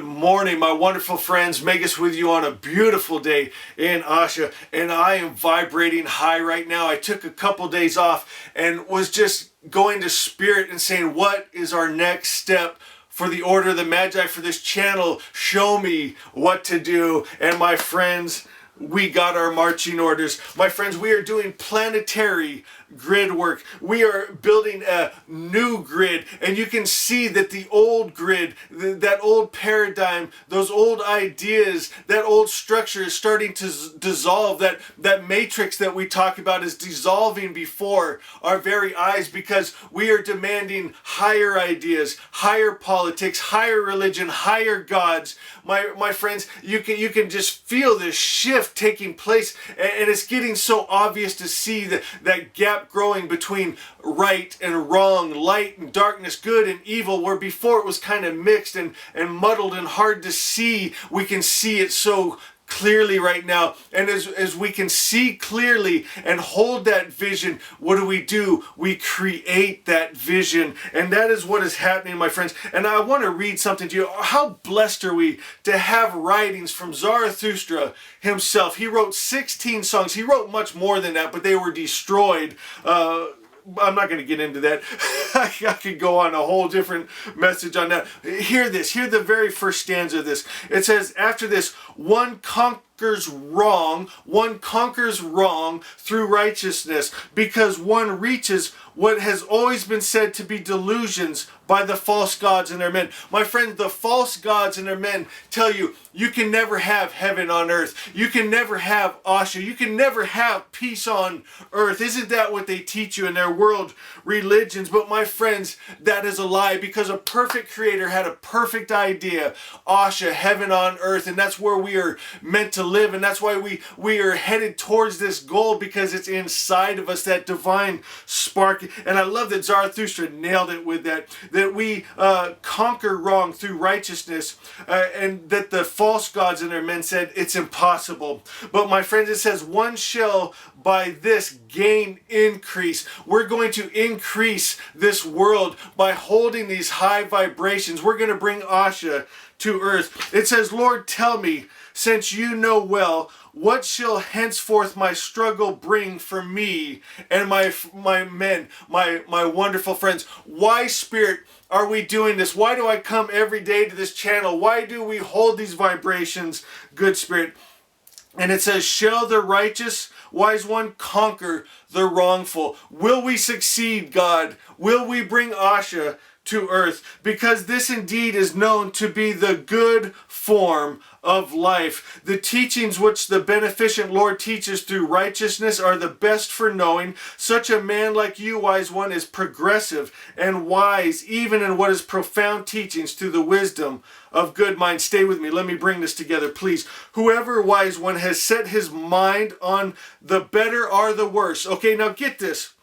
Good morning, my wonderful friends. Magus with you on a beautiful day in Asha, and I am vibrating high right now. I took a couple days off and was just going to spirit and saying, what is our next step for the Order of the Magi, for this channel? Show me what to do. And my friends, we got our marching orders. My friends, we are doing planetary grid work. We are building a new grid, and you can see that the old grid, that old paradigm, those old ideas, that old structure is starting to dissolve. That matrix that we talk about is dissolving before our very eyes, because we are demanding higher ideas, higher politics, higher religion, higher gods. My friends, you can just feel this shift taking place, and it's getting so obvious to see that gap growing between right and wrong, light and darkness, good and evil, where before it was kind of mixed and muddled and hard to see. We can see it so clearly right now. And as we can see clearly and hold that vision, what do? We create that vision. And that is what is happening, my friends. And I want to read something to you. How blessed are we to have writings from Zarathustra himself. He wrote 16 songs. He wrote much more than that, but they were destroyed. I'm not going to get into that. I could go on a whole different message on that. Hear this. Hear the very first stanza of this. It says, after this, one conquers wrong through righteousness, because one reaches what has always been said to be delusions by the false gods and their men. My friend, the false gods and their men tell you, you can never have heaven on earth. You can never have Asha. You can never have peace on earth. Isn't that what they teach you in their world religions? But my friends, that is a lie, because a perfect creator had a perfect idea. Asha, heaven on earth, and that's where we are meant to live, and that's why we are headed towards this goal, because it's inside of us, that divine spark. And I love that Zarathustra nailed it with that we conquer wrong through righteousness, and that the false gods and their men said it's impossible. But my friends, it says one shall by this gain increase. We're going to increase this world by holding these high vibrations. We're going to bring Asha to earth. It says, Lord, tell me, since you know well, what shall henceforth my struggle bring for me and my men, my wonderful friends? Why, Spirit, are we doing this? Why do I come every day to this channel? Why do we hold these vibrations, good Spirit? And it says, shall the righteous wise one conquer the wrongful? Will we succeed, God? Will we bring Asha to earth? Because this indeed is known to be the good form of life. The teachings which the beneficent Lord teaches through righteousness are the best for knowing. Such a man like you, wise one, is progressive and wise, even in what is profound teachings through the wisdom of good mind. Stay with me. Let me bring this together, please. Whoever, wise one, has set his mind on the better or the worse. Okay, now get this.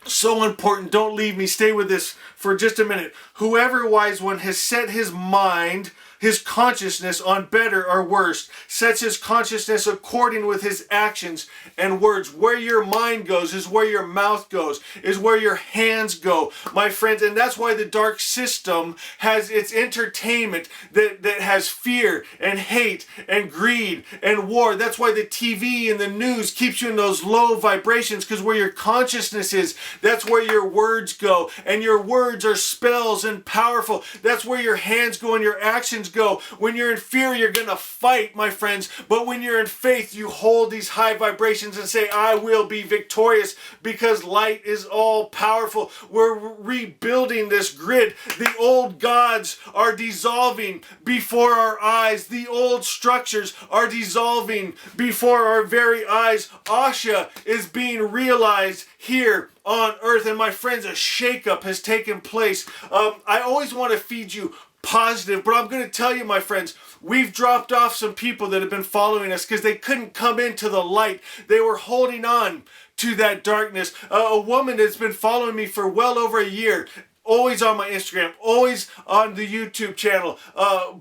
So important. Don't leave me. Stay with this for just a minute. Whoever, wise one, has set his mind, his consciousness on better or worse, sets his consciousness according with his actions and words. Where your mind goes is where your mouth goes, is where your hands go, my friends. And that's why the dark system has its entertainment that has fear and hate and greed and war. That's why the TV and the news keeps you in those low vibrations, because where your consciousness is, that's where your words go. And your words are spells and powerful. That's where your hands go and your actions go. When you're in fear, you're going to fight, my friends. But when you're in faith, you hold these high vibrations and say, I will be victorious, because light is all powerful. We're rebuilding this grid. The old gods are dissolving before our eyes. The old structures are dissolving before our very eyes. Asha is being realized here on earth. And my friends, a shakeup has taken place. I always want to feed you positive, but I'm going to tell you, my friends, we've dropped off some people that have been following us because they couldn't come into the light. They were holding on to that darkness. A woman that's been following me for well over a year, always on my Instagram, always on the YouTube channel,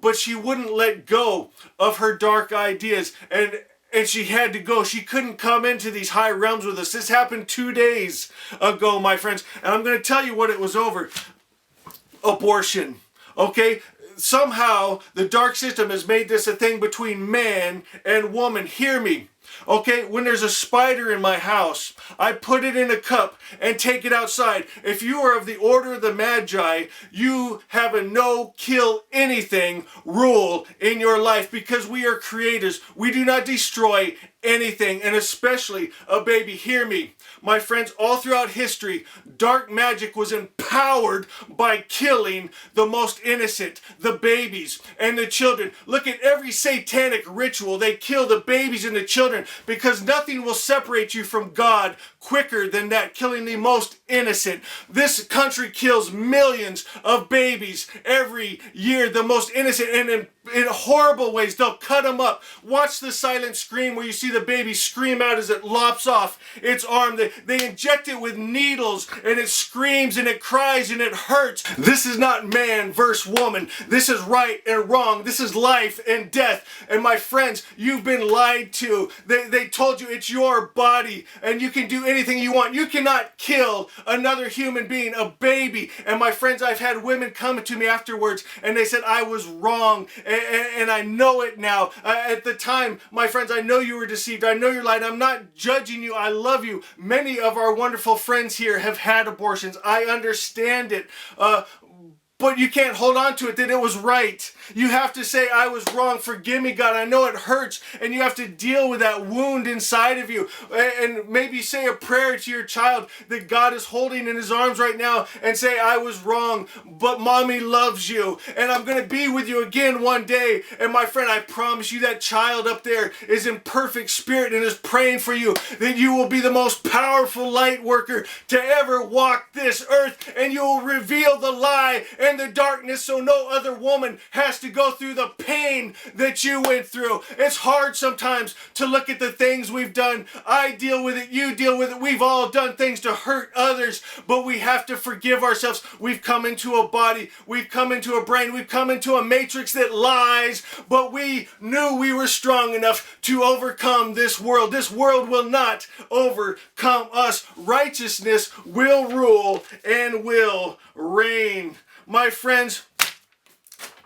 but she wouldn't let go of her dark ideas, and she had to go. She couldn't come into these high realms with us. This happened 2 days ago, my friends, and I'm going to tell you what it was over. Abortion. Okay, somehow the dark system has made this a thing between man and woman. Hear me. Okay, when there's a spider in my house, I put it in a cup and take it outside. If you are of the order of the Magi, you have a no kill anything rule in your life, because we are creators. We do not destroy anything, and especially a baby. Hear me, my friends, all throughout history, dark magic was empowered by killing the most innocent, the babies and the children. Look at every satanic ritual. They kill the babies and the children, because nothing will separate you from God quicker than that, killing the most innocent. This country kills millions of babies every year, the most innocent, and in horrible ways. They'll cut them up. Watch the silent scream where you see the baby scream out as it lops off its arm. They inject it with needles, and it screams and it cries and it hurts. This is not man versus woman. This is right and wrong. This is life and death. And my friends, you've been lied to. They told you it's your body and you can do anything you want. You cannot kill another human being, a baby. And my friends, I've had women come to me afterwards and they said I was wrong, and I know it now. At the time, my friends, I know you were deceived. I know you're lied. I'm not judging you. I love you. Many of our wonderful friends here have had abortions. I understand it. But you can't hold on to it that it was right. You have to say, I was wrong. Forgive me, God. I know it hurts. And you have to deal with that wound inside of you. And maybe say a prayer to your child that God is holding in his arms right now, and say, I was wrong, but mommy loves you. And I'm going to be with you again one day. And my friend, I promise you, that child up there is in perfect spirit and is praying for you, that you will be the most powerful light worker to ever walk this earth. And you will reveal the lie and the darkness, so no other woman has to go through the pain that you went through. It's hard sometimes to look at the things we've done. I deal with it, you deal with it. We've all done things to hurt others, but we have to forgive ourselves. We've come into a body, we've come into a brain, we've come into a matrix that lies, but we knew we were strong enough to overcome this world. This world will not overcome us. Righteousness will rule and will reign. My friends,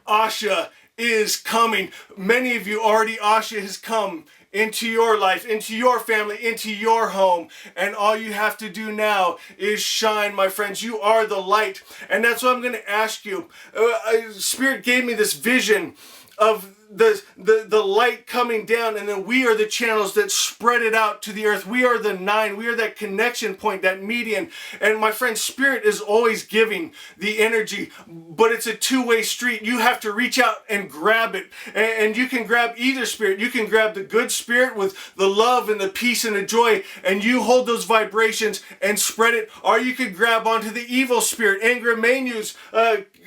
Asha is coming. Many of you already, Asha has come into your life, into your family, into your home. And all you have to do now is shine, my friends. You are the light. And that's what I'm going to ask you. Spirit gave me this vision of the light coming down, and then we are the channels that spread it out to the earth. We are the nine. We are that connection point, that median. And my friend, Spirit is always giving the energy, but it's a two-way street. You have to reach out and grab it. And you can grab either spirit. You can grab the good spirit with the love and the peace and the joy, and you hold those vibrations and spread it. Or you could grab onto the evil spirit. Anger Manu's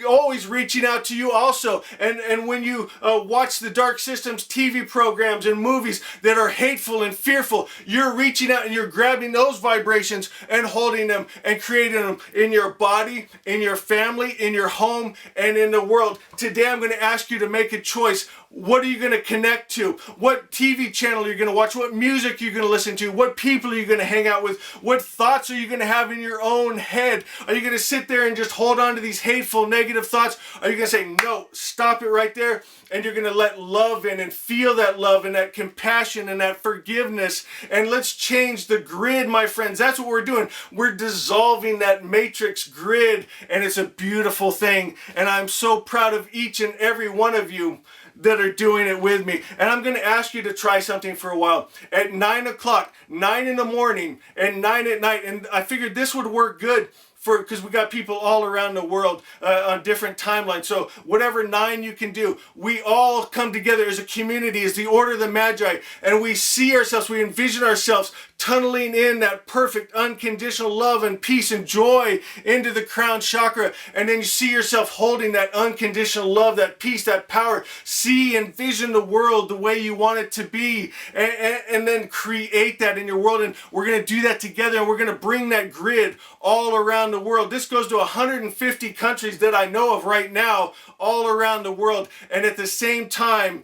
always reaching out to you also. And when you watch the dark systems TV programs and movies that are hateful and fearful, you're reaching out and you're grabbing those vibrations and holding them and creating them in your body, in your family, in your home, and in the world. Today I'm going to ask you to make a choice. What are you going to connect to? What TV channel are you going to watch? What music are you going to listen to? What people are you going to hang out with? What thoughts are you going to have in your own head? Are you going to sit there and just hold on to these hateful, negative thoughts? Are you going to say, no, stop it right there? And you're going to let love in and feel that love and that compassion and that forgiveness. And let's change the grid, my friends. That's what we're doing. We're dissolving that matrix grid, and it's a beautiful thing. And I'm so proud of each and every one of you that are doing it with me. And I'm going to ask you to try something for a while. At 9 o'clock, 9 in the morning, and 9 at night. And I figured this would work good because we got people all around the world on different timelines. So whatever 9 you can do, we all come together as a community, as the Order of the Magi, and we see ourselves, we envision ourselves tunneling in that perfect unconditional love and peace and joy into the crown chakra. And then you see yourself holding that unconditional love, that peace, that power. See, envision the world the way you want it to be, and then create that in your world. And we're going to do that together, and we're going to bring that grid all around the world. This goes to 150 countries that I know of right now, all around the world. And at the same time,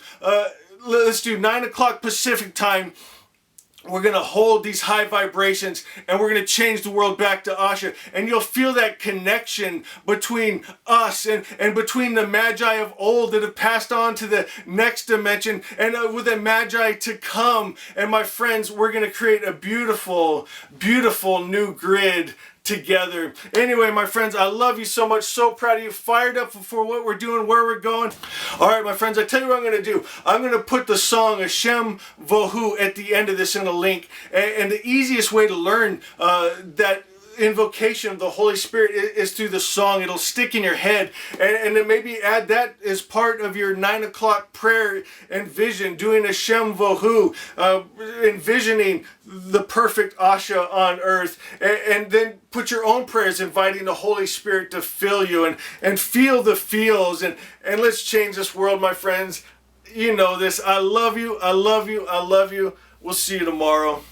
let's do 9 o'clock Pacific time, we're going to hold these high vibrations and we're going to change the world back to Asha. And you'll feel that connection between us and between the Magi of old that have passed on to the next dimension and with the Magi to come. And my friends, we're going to create a beautiful, beautiful new grid together. Anyway, my friends, I love you so much. So proud of you. Fired up for what we're doing, where we're going. All right, my friends, I tell you what I'm going to do. I'm going to put the song Hashem Vohu at the end of this in a link. And the easiest way to learn that invocation of the Holy Spirit is through the song. It'll stick in your head, and then maybe add that as part of your 9 o'clock prayer and vision, doing a Shem Vohu, envisioning the perfect Asha on earth, and then put your own prayers inviting the Holy Spirit to fill you and feel the feels, and let's change this world, my friends. You know this. I love you. I love you. I love you. We'll see you tomorrow.